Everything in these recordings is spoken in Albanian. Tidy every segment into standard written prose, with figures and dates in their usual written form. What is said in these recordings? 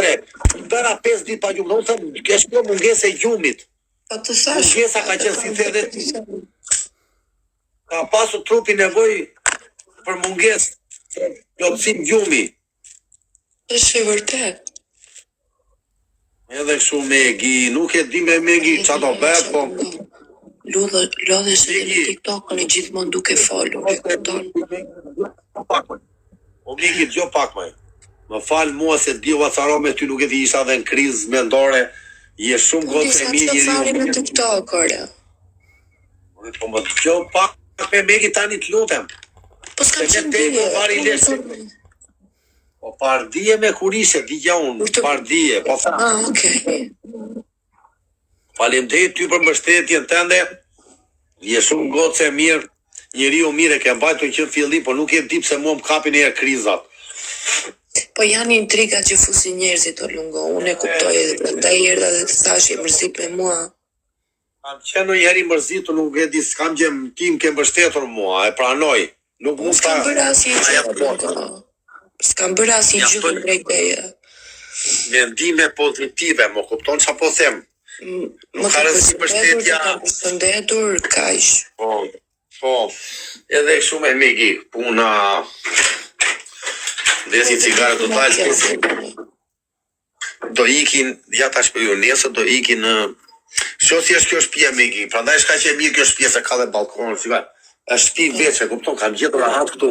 tre. Bëra 5 ditë pa gjumë, unë thëmë, kesh po mungesë e gjumit. Po të thash. Mungesa ka qenë si the dhe ka pasur trupi nevojë për mungesë, plotësim gjumi. Është e vërtet. Edhe kështu Megi, nuk e di me Megi çfarë do bëhet, po Lodhesh edhe në TikTok në gjithmonë duke folur, e kupton? O Megi, dëgjoj pak më. Më fal mua se di vacaro me ty nuk e di isha dhe në krizë mendore. Je shumë gocë e mirë njëri në TikTok, ore. Po më dëgjoj pak me Megi tani të lutem. Po s'kam qenë Po pardije me kurishe, digja unë, pardije, po tha. Okej. Faleminderit ty për mbështetjen tënde. Je shumë gocë e mirë, njeriu mirë e ke mbajtur që në fillim, por nuk e di pse mua më kapin herë krizat. Po janë intriga që fusin njerëzit o lungo, unë e kuptoj edhe prandaj erdha dhe të thash je mërzit me mua. Kam qenë ndonjëherë i mërzitur, nuk e di, s'kam gjë tim ke mbështetur mua, e pranoj. Nuk mund ta. S'kam bërë asnjë gjë. S'kam bërë asnjë gjë drejt teje. Mendime pozitive, më kupton çfarë po them? Më ka rësi mbështetja. Përshëndetur, kaq. Po. Edhe kështu me Megi, puna dhe si cigare total. Do ikin, ja tash për ju, nesër do ikin në Shoh si është kjo shtëpia Megi, prandaj s'ka që e mirë kjo shtëpia se ka dhe balkon, si ka. Është shtëpi veçe, kupton, kam gjetur rahat këtu.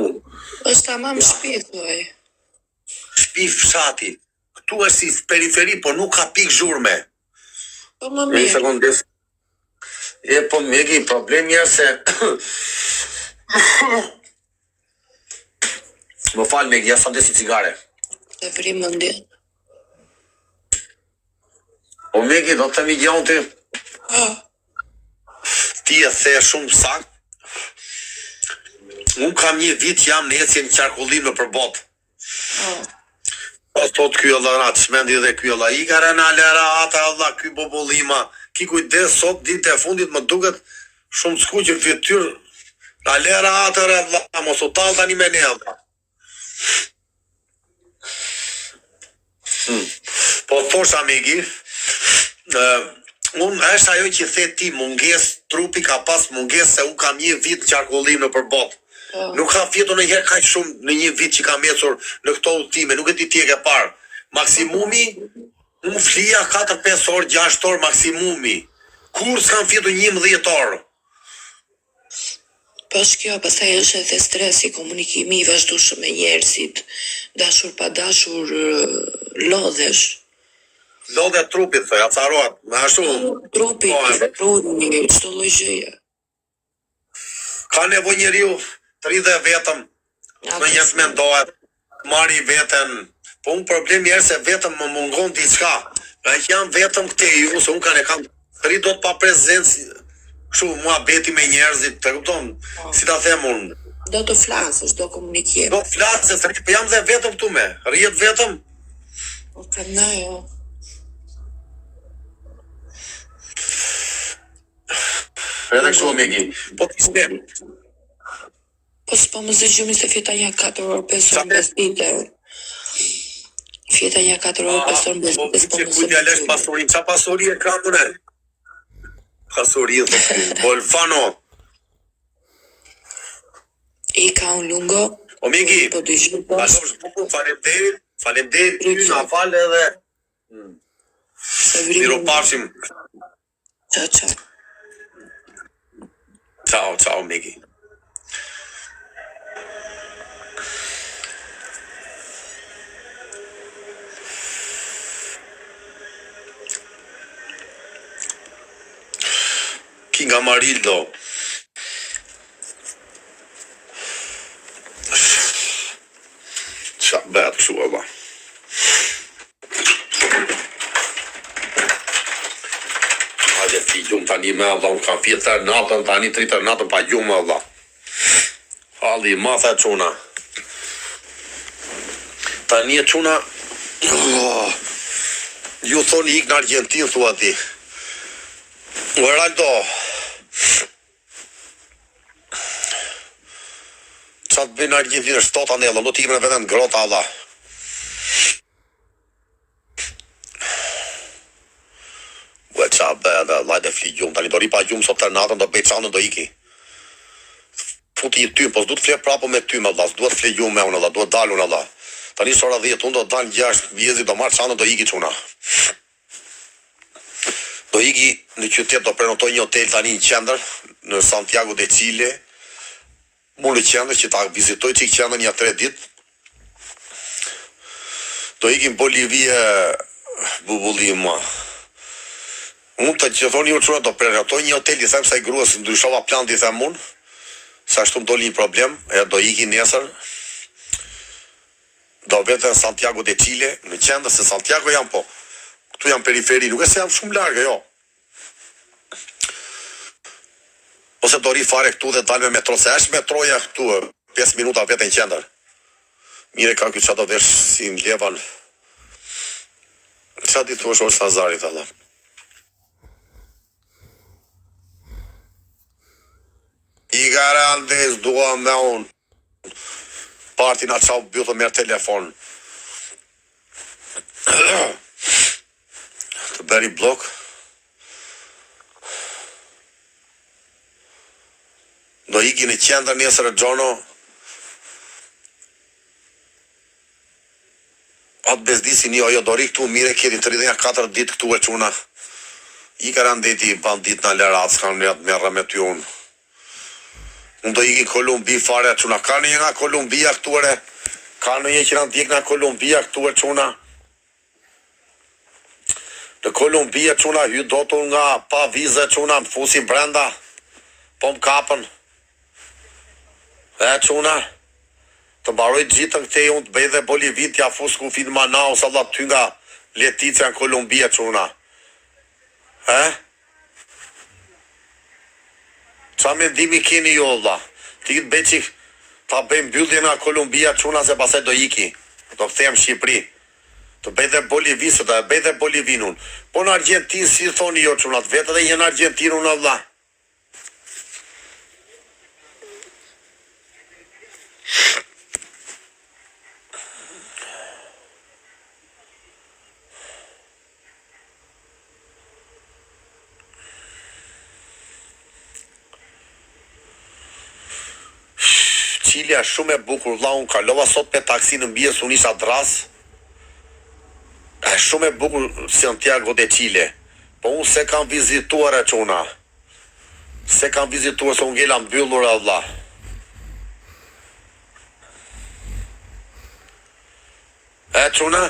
Është tamam shtëpi thoj. Shtëpi fshati. Këtu është si periferi, por nuk ka pikë zhurme. Po më mirë. Një sekondë. Po Megi, problemi është se më fal Megi, ja sa desi cigare. Të vrim mendjen. O Megi, do të themi gjaun ti. Ti e the shumë sakt. Unë kam një vit jam në ecje në qarkullim në përbot. Pas tot ky Allah rat, shmendi dhe ky Allah i gara në alera ata Allah, ky bobollima. Ki kujdes sot ditë e fundit më duket shumë skuqër fytyr. Alera ata Allah, mos u tall tani me ne Allah. Po thosha Megi, unë është ajo që the ti munges, trupi ka pas munges se unë kam një vit qarkullim në përbot. Nuk ka fjetur në herë kaq shumë në një vit që kam ecur në këto udhime, nuk e di ti e ke parë. Maksimumi, unë flia 4-5 orë, 6 orë maksimumi. Kur s'kam fjetur 11 orë. Po kjo, pastaj është edhe stresi, komunikimi i vazhdueshëm me njerëzit, dashur pa dashur lodhesh. Lodhe trupit, thoj, acarohet, me ashtu. Trupi, çdo lloj gjëje. Ka nevojë njeriu të rridhe vetëm, në një të mendohet, marri veten, po unë problemi është se vetëm më mungon diçka. Pra që jam vetëm këte ju, se unë kam të rrit do të pa prezencë, kështu mua beti me njerëzit, të kupton, si ta them unë. Do të flasësh, do komunikim. Do të flasësh, po jam dhe vetëm këtu me, rrihet vetëm. Po prandaj jo. Edhe kështu Megi, po të istem. Po s'po më zëgjumi se fjeta një 4 orë 5 orë besite. Fjeta një 4 orë 5 orë besite. Po që kujtja lesh pasurin, qa pasuri e ka mëne? Pasuri dhe Bolfano. I ka unë lungo. O Megi, po të gjithë. Faleminderit, ty na fal edhe. Miro pafshim. Ciao. Ciao Megi. Kinga Marildo. Qa bet kështu Allah. Hajde ti gjumë tani me Allah, unë kam fjetër natën, tani 3 natën pa gjumë Allah. Halli, ma the quna. Tani e quna, ju thoni ik në Argentinë, thua ti. Ronaldo. Qa të bëjnë Argentinë, shtota në Allah, do t'ikim në vetën grota Allah. lajde fli gjumë, tani do ri pa gjumë sot të natën, do bëj çanën do iki. Futi i ty, po s'du të fle prapo me ty me Allah, s'duhet fle gjumë me unë Allah, duhet dalun Allah. Tani sora 10, unë do të dalë 6 vjezi, do marrë çanën do iki çuna. Do iki në qytet, do prenotoj një hotel tani në qendër, në Santiago de Chile, mu në qendër që ta vizitoj që i qendër një 3 ditë. Do iki në Bolivie, bubullim ma. Unë të që thoni ju qëra do prenotoj një hotel, i them se i gruas, ndryshova plan t'i them unë, sa ashtu më doli një problem, e do iki nesër, do vete në Santiago de Chile, në qendër se Santiago jam po, këtu jam periferi, nuk e se jam shumë largë, jo. Ose do ri fare këtu dhe dalë me metro, se është metroja këtu, 5 minuta vete në qendër. Mire ka këtë qa do vesh si në levan. Qa di thuash është Nazarit, Allah. I garantes dua me unë. Partin atë qau bëthë merë telefon. Të beri blok. Do iki në qendër nesër e gjono. Atë bezdisi një ojo do ri këtu mire kjeri 34 ditë këtu e quna. I ka randeti bandit në lerat, s'kan rrët me rrë me ty unë. Unë do iki Kolumbi fare quna. Ka një nga Kolumbia këtuare. Ka një që në ndjek nga Kolumbia këtuare quna. Në Kolumbia quna hy do të nga pa vize quna më fusin brenda. Po më kapën. E quna. Të mbaroj gjithën këte unë të bëj dhe Bolivit t'ja fus ku fin Manaus Allah ty nga Leticia në Kolumbia quna. Qa mendimi keni jo Allah? Ti këtë beqik ta bëjmë mbyllje nga Kolumbia quna se pasaj do iki. Do këthejmë Shqipëri. Të bëj dhe Bolivisë, të bëj dhe Bolivinun. Po në Argentinë si thoni jo qunat, vetë dhe jenë Argentinun Allah. Qilja shumë e bukur, vlla, unë kalova sot pe taksi në mbijes, unë isha dras. Shumë e bukur Santiago de Chile. Po unë se kam vizituar e quna. Se kam vizituar, se unë ngella mbyllur e vlla. E quna?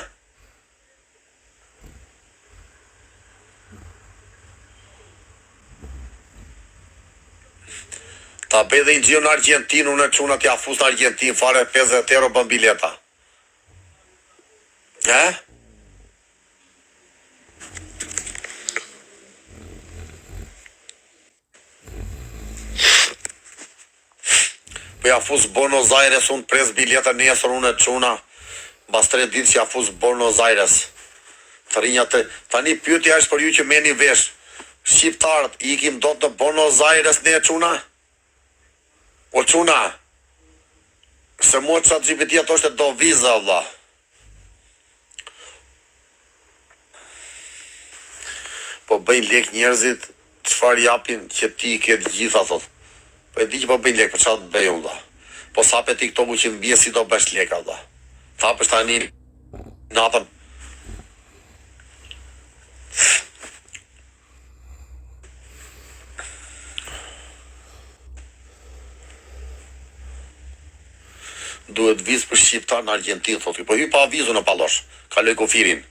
Ta bëj dhe i gjio në Argentinë, unë e quna t'ja fus në Argentinë, fare 50 euro bën bileta. Po ja fus Buenos Aires, unë pres bileta nesër, unë e quna, bas 3 ditë që ja fus Buenos Aires. Të rinja të... Tani pyetja është për ju që meni vesh. Shqiptarët, ikim do të Buenos Aires ne e quna? O quna, se mua qatë GPT ato është e do viza, Allah. Po bëjnë lek njerëzit, qëfar japin që ti i këtë gjitha, thot. Po e di që po bëjnë lek, po qatë bëjnë, Allah. Po sape ti këto mu që në bje si do bësh lek, Allah. Thapës tani natën. Duhet vizë për shqiptar në Argentinë, thotë. Po hy pa vizu në palosh. Kaloj kufirin.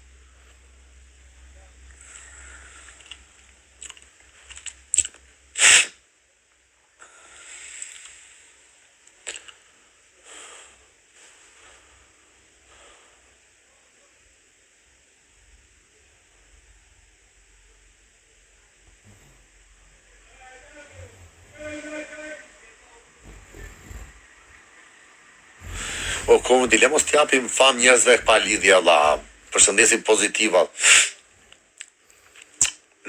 O, komë dilemos t'japim fam njerëzve pa lidhje, Allah, përshëndesim pozitiva.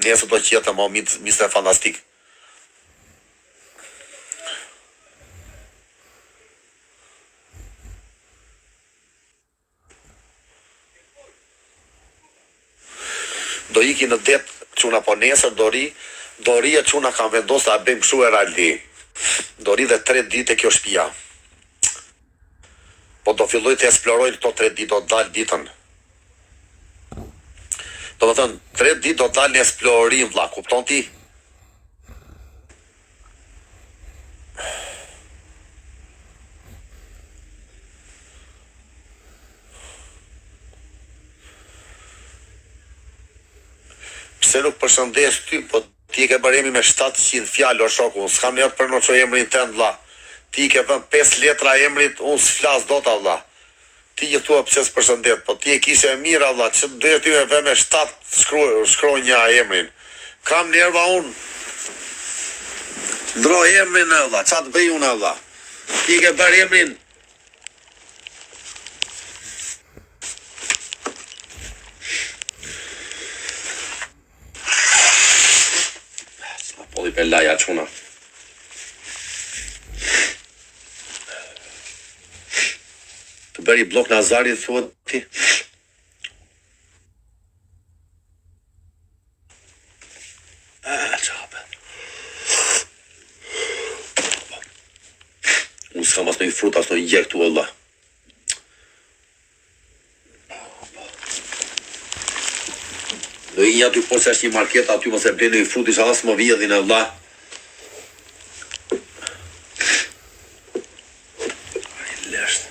Nesër do qjetë, mo, misë fantastik. Do iki në det çuna, po nesër do ri e çuna kanë vendosur ta bëjmë kështu e rali. Do ri dhe 3 ditë kjo shtëpia. Po do filloj të eksploroj këto 3 ditë, do dal ditën. Do të thënë, 3 ditë do dal në eksplorim, vlla, kupton ti? Pse nuk përshëndes ty, po ti ke bëremi me 700 fjalë o shoku, s'kam ne të përnoqoj emrin tënd, vlla. Ti ke vënë 5 letra emrit, unë s'flas dot, vlla. Ti je thua pse s'përshëndet, po ti e kishe e mirë, vlla, që do ty me vë me 7 shkronja emrin. Kam nerva unë. Ndro emrin, vlla, ç'a të bëj unë, vlla. Ti ke bërë emrin. Po i pelaja çuna. Të bëri blok Nazari, thua ti? Qabe. Unë s'kam as në i frut, as në i gjek tu, Allah. Do i aty po se është një market aty mos e blenë i fruti sa as më vjedhin e vlla. Ai lesht.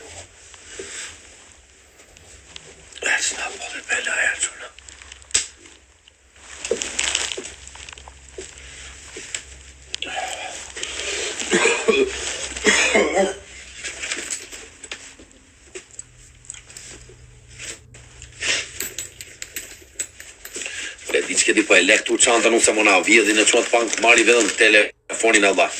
S'na po dhe bela e çuna. Diç që di po e lek tu çanta nuk se mona vjedhin e çon të pank marri vetëm telefonin Allah.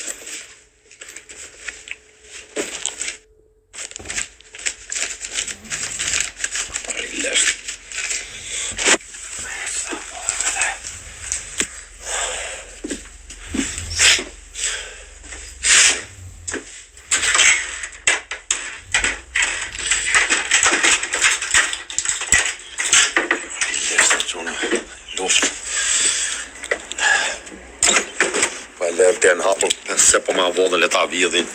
Ai lesht. Den hapur, se po ma vodën le ta vjedhin.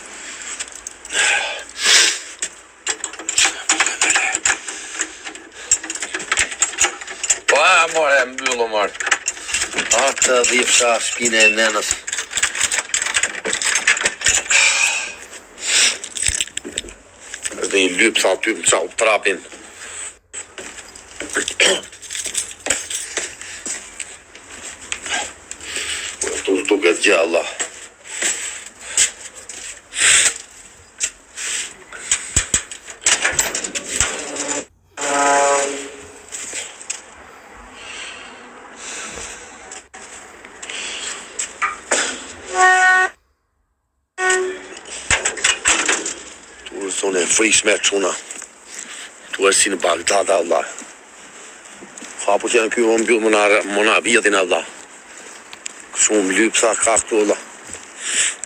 Po e more, mbyllu marë. Atë dhifsha shpine e nenës. Dhe i lypë sa aty më qau trapin. Duket gjalla. Tu zonë e frishme çuna. Tu si në Bagdad, Allah. Hapu që në kjo më mbyllë mëna vjetin, Allah. Shumë lypsa ka këtu, Allah.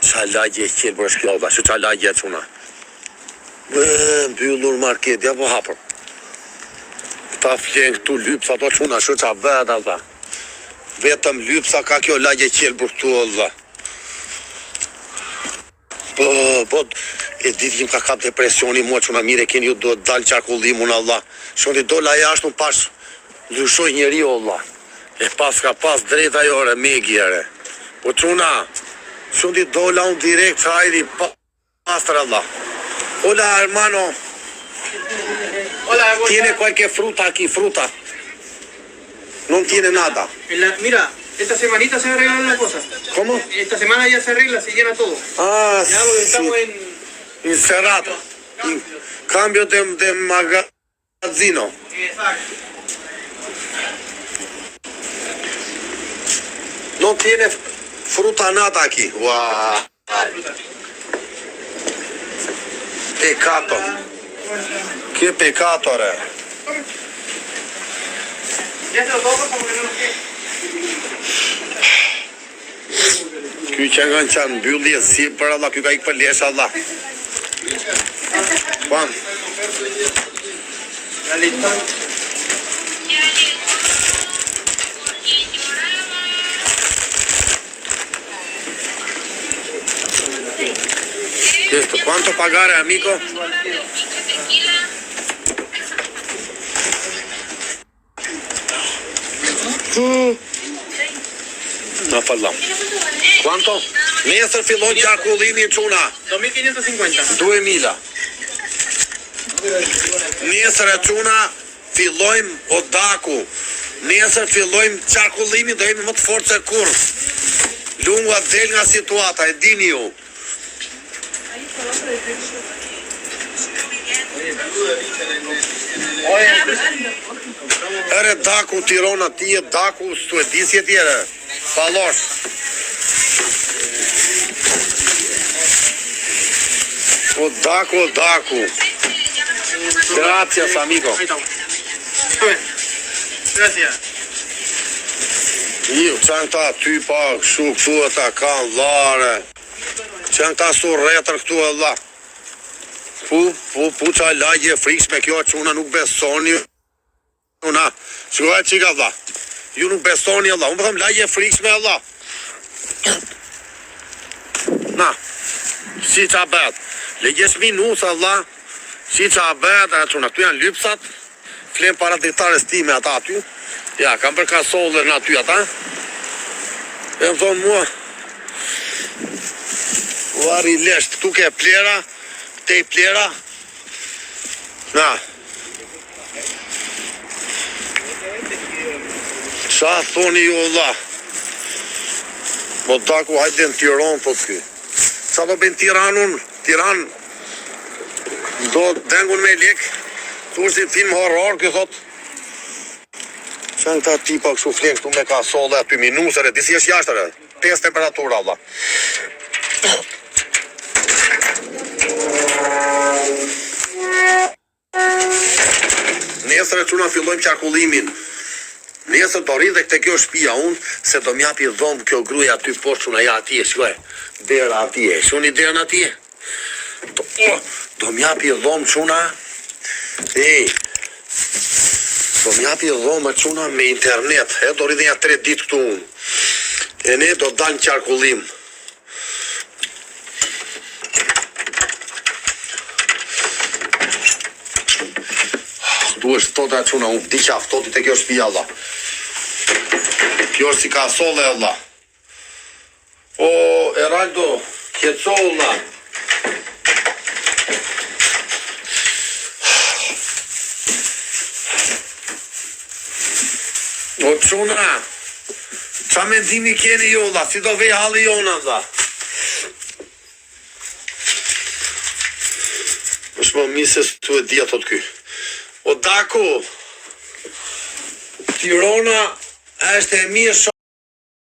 Qa lagje e qelë për shkjo, Allah. Qa lagje e quna. Mbyllur marketja po hapër. Këta flenë këtu lypsa to quna. Qa ved, Allah. Vetëm lypsa ka kjo lagje e qelë për këtu, Allah. Po, e ditë ka kap depresioni mua quna mire keni ju do dalë qarkullimun, Allah. Shumë do la jashtë në pash lëshoj njeri, Allah. E pas ka pas drejta jore, megjere. Po quna, shumë di dola unë direkt, hajri, pastor Allah. Hola, hermano. Hola, ¿Tiene cualquier fruta aquí, fruta? No tiene nada. Mira, esta semanita se va a arreglar una cosa. ¿Cómo? Esta semana ya se arregla, se llena todo. Ah, Ya, porque estamos sí. en... Encerrado. Cambio de magazzino. Exacto. No tiene fruta nada aquí. Wow. Peccato. Che peccato, re. Ya se lo tomo porque no nos queda. Ky që nga në qanë mbyllje si për Allah, ky ka ikë për lesh Allah. Juan. Ya listo. Listo. Quanto pagare, amico? Na fallam. Quanto? Nesër fillon qarkullimi çuna. 2550. 2000. Nesër e çuna fillojmë odaku. Nesër fillojmë qarkullimin, do jemi më të fortë se kurrë. Lunga del nga situata, e dini ju. Ere Daku, Tirana, tije Daku, Suedisje tjere. Palosh. O Daku. Gracias, amigo. Ahí estamos. Gracias. Jo, që janë ta ty pa kështu këtu e ta kanë lare. Që janë ta su retër këtu e la. Qa lagje frikshme kjo që una nuk besoni. Una, shkoj qika dha. Ju nuk besoni Allah, unë përthëm lagje frikshme Allah. Na, si qa bet. Legjesh minus Allah. Si qa bet, e që këtu janë lypsat. Flem para dritares time ata aty. Ja, kam përka sollër në aty ata. E më thonë mua, vari lesht, këtu ke plera, te i plera. Na. Qa thoni ju Allah? Mo Daku hajde në Tiranë, thot ky. Qa do ben Tiranun? Tiran do dengun me lek. Thur si film horror, ky thot. Që në këta tipa kështu flenë këtu me ka solle aty minusere, disi është jashtëre, 5 temperatura, Allah. Nesër e quna fillojmë qarkullimin. Nesër do rridhe këte kjo shtëpia unë, se do mjapi dhomë kjo gruja aty poshtë quna ja atje, shkoj. Dera atje, shuni derën atje. Do mjapi dhomë quna, do mjapi dhomë quna me internet, do rridhe 3 ditë këtu unë. E ne do dalë në qarkullim. Du është tot e quna, unë di që aftotit e kjo shtëpia Allah. Kjo është si ka solle Allah. O, Eraldo, kjeco Allah. O quna, qa mendimi keni jo Allah, si do vej halli jona Allah. është më misë se të e dhja thot ky. O Daku, Tirana është e mirë